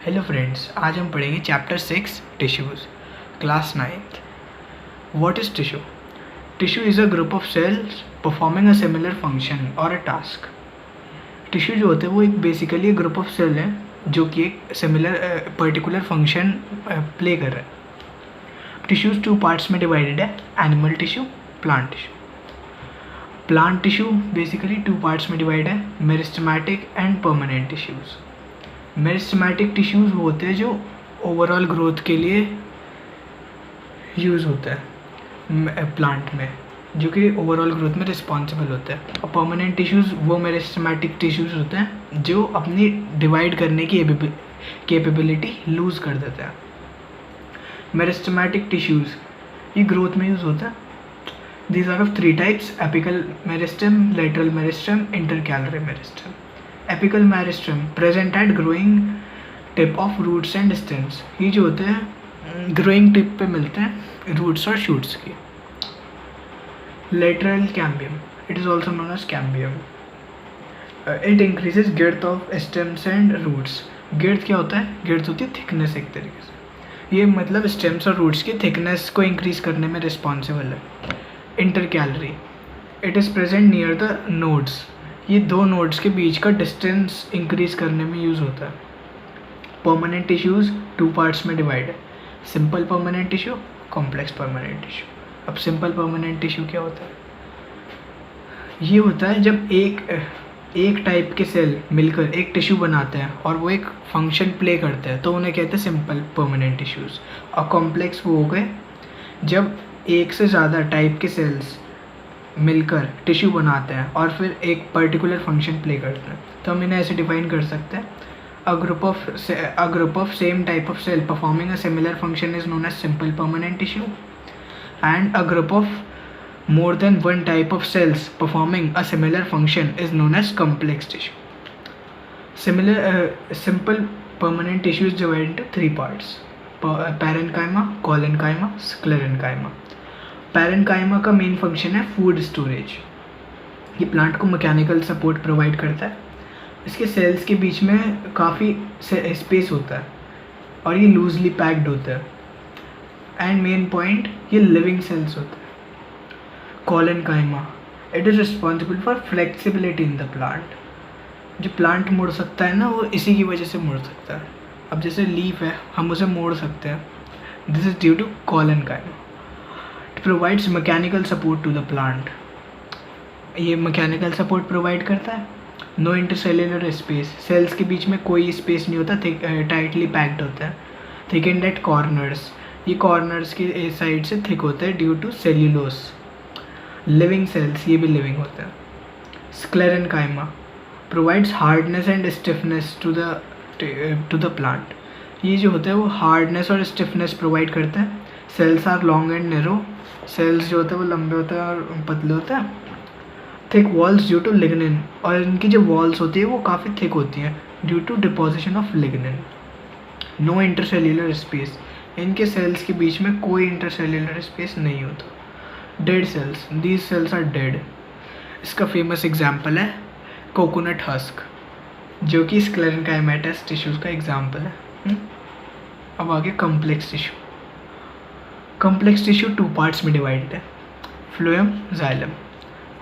Hello friends, आज हम पढ़ेंगे chapter 6 tissues, class 9th। What is tissue? Tissue is a group of cells performing a similar function और a task. Tissue जो होते हैं वो एक बेसिकली ग्रुप ऑफ सेल है जो कि एक सिमिलर पर्टिकुलर फंक्शन प्ले कर रहा है। टिश्यूज़ 2 पार्ट्स में डिवाइडेड है, animal tissue, plant tissue. Plant tissue basically 2 parts में डिवाइड है, meristematic and permanent tissues. Meristematic tissues वो होते हैं जो ओवरऑल ग्रोथ के लिए यूज़ होता है प्लांट में, जो कि ओवरऑल ग्रोथ में रिस्पॉन्सिबल होता है। और परमानेंट टिश्यूज़ वो मेरिस्टेमेटिक टिश्यूज़ होते हैं जो अपनी डिवाइड करने की कैपेबिलिटी लूज़ कर देते हैं। मेरिस्टेमेटिक टिश्यूज़ ये ग्रोथ में यूज़ होता है। These are of 3 types: apical meristem, lateral meristem, intercalary meristem. Apical meristem present at growing tip of roots and stems. ये जो होते हैं growing tip पे मिलते हैं roots और shoots के। Lateral cambium, it is also known as cambium. It increases girth of stems and roots. girth क्या होता है? girth होती है thickness एक तरीके से। ये मतलब stems और roots की thickness को increase करने में responsible है। Intercalary, it is present near the nodes. ये 2 नोड्स के बीच का डिस्टेंस इंक्रीज करने में यूज़ होता है। परमानेंट टिश्यूज़ 2 पार्ट्स में डिवाइड है, simple permanent tissue, complex permanent tissue. अब सिंपल परमानेंट टिश्यू क्या होता है? ये होता है जब एक टाइप के सेल मिलकर एक टिश्यू बनाते हैं और वो एक फंक्शन प्ले करते हैं, तो उन्हें कहते हैं सिंपल परमानेंट टिश्यूज़। और कॉम्प्लेक्स वो हो गए जब एक से ज़्यादा टाइप के सेल्स मिलकर टिश्यू बनाते हैं और फिर एक पर्टिकुलर फंक्शन प्ले करते हैं, तो हम इन्हें ऐसे डिफाइन कर सकते हैं। A group of same type of cell performing a similar function is known as simple permanent tissue, and a group of more than one type of cells performing a similar function is known as complex tissue. Simple permanent tissue is divided into 3 parts: parenchyma, collenchyma, sclerenchyma. Parenchyma का main function है food storage. ये plant को mechanical support provide करता है। इसके sales के बीच में काफ़ी स्पेस होता है और ये लूजली पैक्ड होता है। एंड मेन पॉइंट, ये लिविंग सेल्स होते हैं। Collenchyma, it is responsible for flexibility in the plant. जो प्लांट मुड़ सकता है ना, वो इसी की वजह से मुड़ सकता है। अब जैसे लीफ है, हम उसे मोड़ सकते हैं, this is due to collenchyma. It provides mechanical support to the plant. ये मैकेनिकल सपोर्ट प्रोवाइड करता है। नो इंटरसेल्युलर स्पेस, सेल्स के बीच में कोई स्पेस नहीं होता, टाइटली पैक्ड होता है। थिकेंड एट कॉर्नर्स, ये कॉर्नर्स की साइड से थिक होता है due to cellulose. Living cells, ये भी लिविंग होता है। Sclerenchyma provides hardness and stiffness to the plant. ये जो होता है वो हार्डनेस और स्टिफनेस प्रोवाइड करता है। Cells are long and narrow, cells जो होते हैं वो लंबे होते हैं और पतले होते हैं। Thick walls due to lignin, और इनकी जो वॉल्स होती है वो काफ़ी थिक होती हैं due to deposition of lignin. No intercellular space, इनके सेल्स के बीच में कोई इंटरसेल्युलर स्पेस नहीं होता। Dead cells, these cells are dead. इसका फेमस एग्जाम्पल है कोकोनट हस्क, जो कि स्क्लेरेन्काइमेटस टिश्यूज़ का एग्जाम्पल है। अब आगे complex tissue. Complex tissue 2 parts में डिवाइडेड है, फ्लोएम, जाइलम।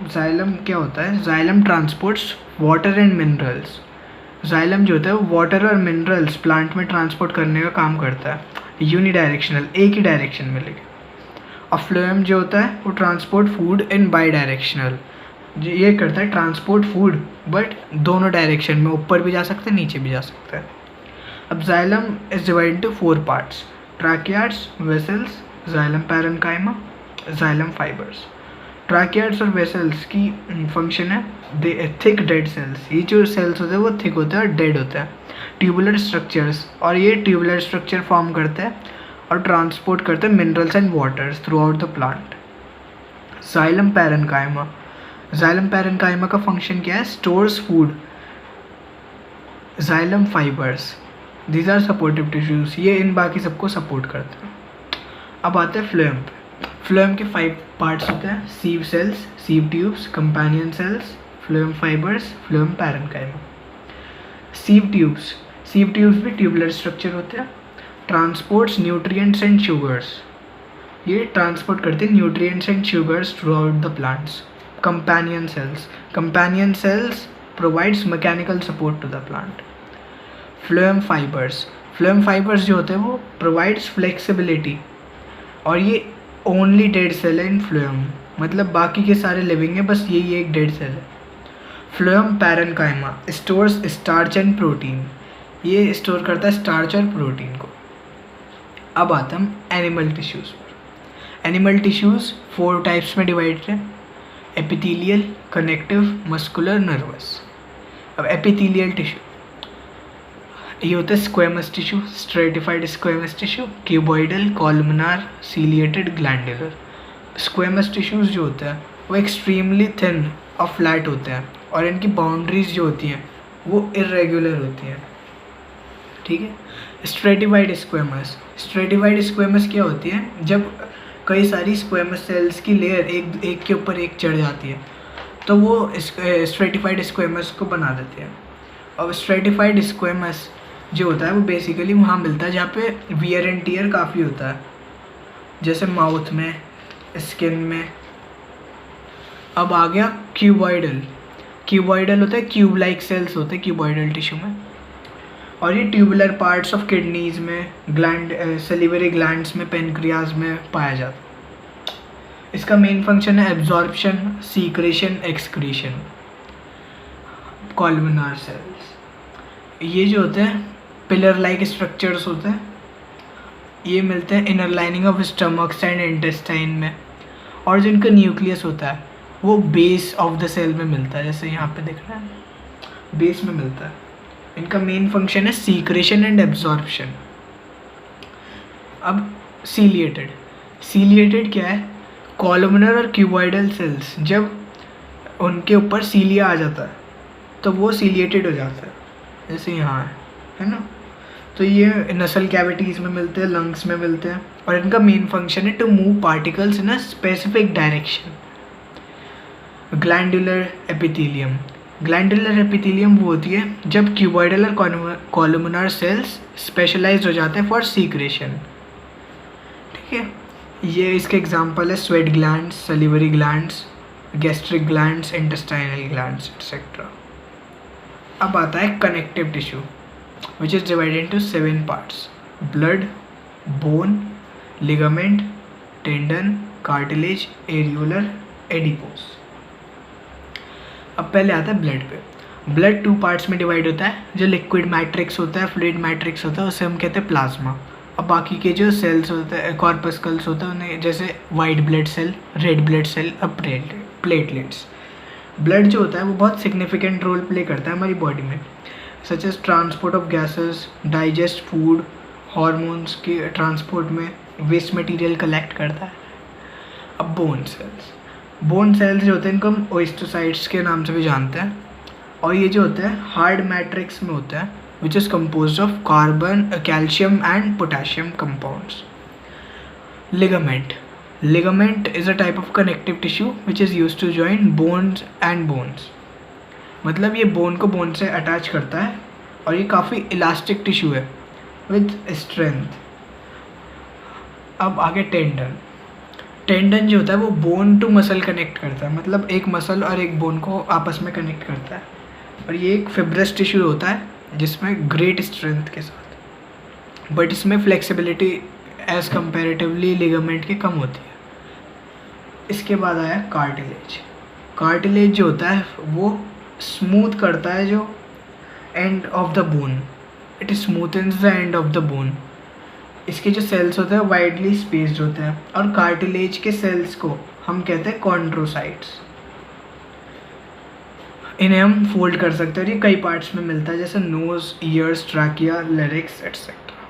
जाइलम क्या होता है? Xylem transports water and minerals. Xylem जो होता है वो वाटर और मिनरल्स प्लांट में ट्रांसपोर्ट करने का काम करता है, यूनिडायरेक्शनल, एक ही डायरेक्शन में लेके। और फ्लोएम जो होता है वो transport food in by directional, ये करता है ट्रांसपोर्ट फूड बट दोनों डायरेक्शन में, ऊपर भी जा सकता है, नीचे भी जा सकता है। अब xylem is divided into 4 parts: tracheids, vessels, xylem parenchyma, xylem fibres. Tracheids और वेसल्स की फंक्शन है दे थिक डेड सेल्स। ये जो सेल्स होते हैं वो थिक होते हैं और डेड होता है। ट्यूबुलर स्ट्रक्चर्स, और ये ट्यूबुलर स्ट्रक्चर फॉर्म करते हैं और ट्रांसपोर्ट करते हैं minerals and waters throughout the plant. Xylem parenchyma, xylem parenchyma का फंक्शन क्या है? Stores food. Xylem fibres, these are supportive tissues, ये इन बाकी सबको सपोर्ट करते हैं। अब आते हैं फ्लोएम पे। फ्लोएम के 5 पार्ट्स होते हैं: sieve cells, sieve tubes, companion cells, phloem fibres, phloem parenchyma. Sieve tubes, sieve tubes भी ट्यूबुलर स्ट्रक्चर होते हैं। ट्रांसपोर्ट्स न्यूट्रिएंट्स एंड शुगर्स, ये ट्रांसपोर्ट करते हैं nutrients and sugars throughout the plants. Companion cells provides mechanical support to the plant. Phloem fibres जो होते हैं वो प्रोवाइड्स फ्लेक्सिबिलिटी, और ये ओनली डेड सेल है इन फ्लोएम, मतलब बाकी के सारे लिविंग है, बस यही एक डेड सेल है। Phloem parenchyma stores starch and protein, ये स्टोर करता है स्टार्च और प्रोटीन को। अब आता हम एनिमल टिश्यूज़ पर। एनिमल टिश्यूज़ 4 टाइप्स में डिवाइडेड है, एपिथेलियल, कनेक्टिव, मस्कुलर, नर्वस। अब एपिथेलियल टिश्यू ये होता है squamous tissue, stratified squamous tissue, cuboidal, columnar, ciliated, glandular. Squamous tissues जो होते हैं वो एक्सट्रीमली थिन और फ्लैट होते हैं, और इनकी बाउंड्रीज जो होती हैं वो इरेगुलर होती हैं, ठीक है। स्ट्रेटिफाइड स्क्वेमस क्या होती है, जब कई सारी स्क्वेमस सेल्स की लेयर एक के ऊपर एक चढ़ जाती है तो वो स्ट्रेटिफाइड स्क्वेमस को बना देते हैं। और स्ट्रेटिफाइड स्क्वेमस जो होता है वो बेसिकली वहाँ मिलता है जहाँ पे वियर एंड टियर काफ़ी होता है, जैसे माउथ में, स्किन में। अब आ गया क्यूबॉइडल होता है, क्यूब लाइक सेल्स होते हैं क्यूबॉइडल टिश्यू में, और ये ट्यूबुलर पार्ट्स ऑफ किडनीज में, सेलिवरी ग्लैंड्स में, पेनक्रियाज में पाया जाता है। इसका मेन फंक्शन है absorption, secretion, excretion. Columnar sales ये जो होते हैं पिलर लाइक स्ट्रक्चर्स होते हैं, ये मिलते हैं inner lining of stomachs and intestine में, और जो इनका न्यूक्लियस होता है वो बेस ऑफ द सेल में मिलता है, जैसे यहाँ पे दिख रहा है बेस में मिलता है। इनका मेन फंक्शन है सीक्रेशन एंड एब्जॉर्प्शन। अब सीलिएटेड क्या है, कॉलमनर और क्यूबॉइडल सेल्स जब उनके ऊपर सीलिया आ जाता है तो वो सीलिएटेड हो जाता है, जैसे यहाँ है ना। तो ये नसल कैविटीज़ में मिलते हैं, लंग्स में मिलते हैं, और इनका मेन फंक्शन है to move particles in a specific direction. Glandular epithelium वो होती है जब क्यूबॉइडल और कॉलमनार सेल्स स्पेशलाइज्ड हो जाते हैं फॉर सीक्रेशन, ठीक है। ये इसके एग्जांपल है sweat glands, salivary glands, gastric glands, intestinal glands etcetera. अब आता है connective tissue which is divided into 7 parts: blood, bone, ligament, tendon, cartilage, areolar, adipose. अब पहले आता है ब्लड पे। ब्लड 2 पार्ट्स में डिवाइड होता है, जो लिक्विड मैट्रिक्स होता है, फ्लूइड मैट्रिक्स होता है, उसे हम कहते हैं प्लाज्मा। अब बाकी के जो सेल्स होते हैं, कॉर्पस्कल्स होते हैं, उन्हें जैसे white blood cell, red blood cell, अब प्लेटलेट्स। ब्लड जो होता है वो बहुत सिग्निफिकेंट रोल प्ले करता है हमारी बॉडी में, such as transport of gases, digest food, hormones के ट्रांसपोर्ट में, वेस्ट मटेरियल कलेक्ट करता है। अब बोन सेल्स जो होते हैं इनको हम ओस्टोसाइट्स के नाम से भी जानते हैं, और ये जो होते हैं हार्ड मैट्रिक्स में होते हैं which is composed of carbon, calcium and potassium compounds. Ligament is a type of connective tissue which is used to join bones and bones, मतलब ये बोन को बोन से अटैच करता है, और ये काफ़ी इलास्टिक टिश्यू है विद स्ट्रेंथ। अब आगे टेंडन जो होता है वो बोन टू मसल कनेक्ट करता है, मतलब एक मसल और एक बोन को आपस में कनेक्ट करता है, और ये एक फिब्रस टिश्यू होता है जिसमें ग्रेट स्ट्रेंथ के साथ, बट इसमें फ्लेक्सिबिलिटी एज कंपैरेटिवली लिगामेंट की कम होती है। इसके बाद आया कार्टिलेज जो होता है वो स्मूथ करता है जो end of the bone, it smoothens the end of the bone. इसके जो सेल्स होते हैं वाइडली स्पेस्ड होते हैं, और कार्टिलेज के सेल्स को हम कहते हैं कॉन्ड्रोसाइट्स। इन्हें हम फोल्ड कर सकते हैं, और ये कई पार्ट्स में मिलता है, जैसे नोज, ईयर्स, ट्रैकिया, लेरिक्स एक्सेट्रा।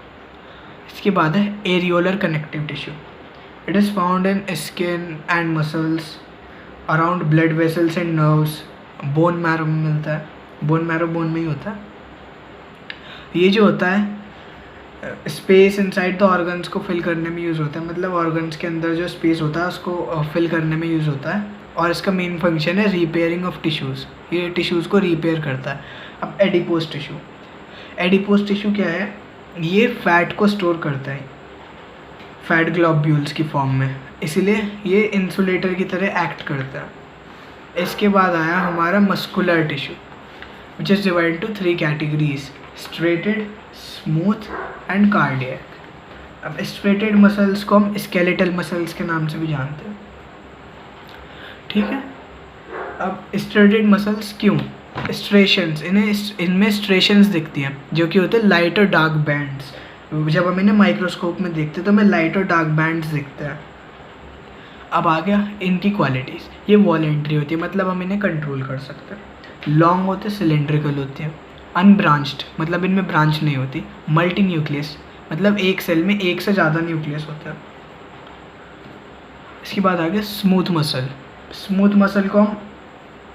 इसके बाद है areolar connective tissue. It is found in skin and muscles, around blood vessels and nerves. Bone marrow में मिलता है, बोन मैरो बोन में ही होता है। ये जो होता है स्पेस इनसाइड द ऑर्गन्स को फिल करने में यूज़ होता है, मतलब ऑर्गन्स के अंदर जो स्पेस होता है उसको फिल करने में यूज़ होता है, और इसका मेन फंक्शन है रिपेयरिंग ऑफ टिश्यूज़, ये टिश्यूज़ को रिपेयर करता है। अब एडिपोस एडिपोज टिश्यू क्या है, ये फैट को स्टोर करता है फैट ग्लोब्यूल्स की फॉर्म में, इसीलिए ये इंसुलेटर की तरह एक्ट करता है। इसके बाद आया हमारा muscular tissue which is divided into 3 categories, striated, smooth and cardiac. अब स्ट्रेटेड मसल्स को हम स्केलेटल मसल्स के नाम से भी जानते हैं, ठीक है। अब स्ट्रेटेड मसल्स क्यों, स्ट्रेशंस, इनमें स्ट्रेशंस दिखती हैं जो कि होते हैं लाइट और डार्क बैंड्स। जब हम इन्हें माइक्रोस्कोप में देखते हैं तो हमें लाइट और डार्क बैंड्स दिखते हैं। अब आ गया इनकी क्वालिटीज़, ये वॉलेंट्री होती है, मतलब हम इन्हें कंट्रोल कर सकते हैं। लॉन्ग होते, सिलेंड्रिकल होती है। अनब्रांच्ड मतलब इनमें ब्रांच नहीं होती। मल्टी न्यूक्लियस मतलब एक सेल में एक से ज़्यादा न्यूक्लियस होता है। इसके बाद आ गया स्मूथ मसल। स्मूथ मसल को हम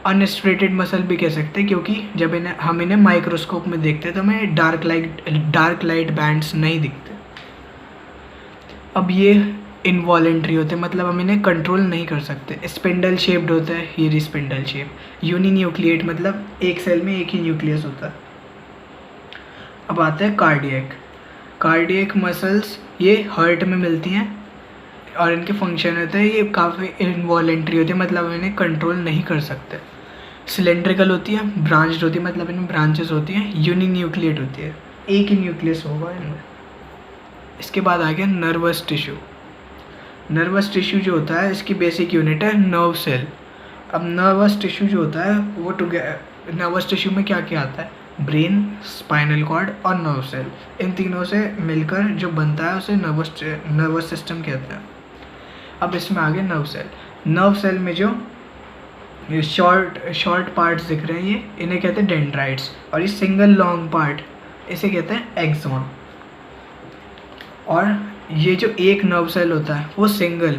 अनस्ट्रेटेड मसल भी कह सकते हैं, क्योंकि जब हम इन्हें माइक्रोस्कोप में देखते हैं तो हमें डार्क लाइट बैंड्स नहीं दिखते। अब ये इनवॉलेंट्री होते हैं, मतलब हम इन्हें कंट्रोल नहीं कर सकते। स्पिंडल शेप्ड होता है, ये स्पिंडल शेप। यूनिन्यूक्लिएट मतलब एक सेल में एक ही न्यूक्लियस होता है। अब आता है कार्डियक। कार्डियक मसल्स ये हार्ट में मिलती हैं और इनके फंक्शन होते हैं, ये काफ़ी इनवॉलेंट्री होती है, मतलब हम इन्हें कंट्रोल नहीं कर सकते। सिलेंड्रिकल होती है, ब्रांच्ड होती है मतलब इनमें ब्रांचेस होती हैं। यूनिन्यूक्लिएट होती है, एक ही न्यूक्लियस होगा इनमें। इसके बाद आ गया नर्वस टिश्यू। नर्वस टिश्यू जो होता है इसकी बेसिक यूनिट है नर्व सेल। अब नर्वस टिश्यू जो होता है वो नर्वस टिश्यू में क्या क्या आता है, ब्रेन, स्पाइनल कॉर्ड और नर्व सेल, इन तीनों से मिलकर जो बनता है उसे नर्वस सिस्टम कहते हैं। अब इसमें आ गया नर्व सेल। नर्व सेल में जो शॉर्ट पार्ट्स दिख रहे हैं ये इन्हें कहते हैं डेंड्राइट्स, और ये सिंगल लॉन्ग पार्ट इसे कहते हैं एक्सॉन। और ये जो एक नर्व सेल होता है वो सिंगल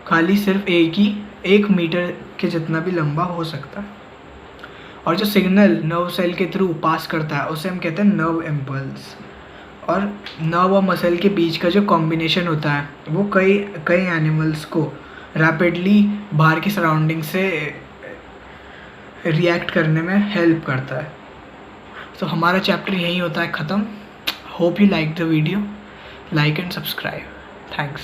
खाली सिर्फ एक मीटर के जितना भी लंबा हो सकता है, और जो सिग्नल नर्व सेल के थ्रू पास करता है उसे हम कहते हैं नर्व इम्पल्स। और नर्व और मसल के बीच का जो कॉम्बिनेशन होता है वो कई एनिमल्स को रैपिडली बाहर की सराउंडिंग से रिएक्ट करने में हेल्प करता है। तो हमारा चैप्टर यहीं होता है ख़त्म। Hope you like the video, like and subscribe. Thanks.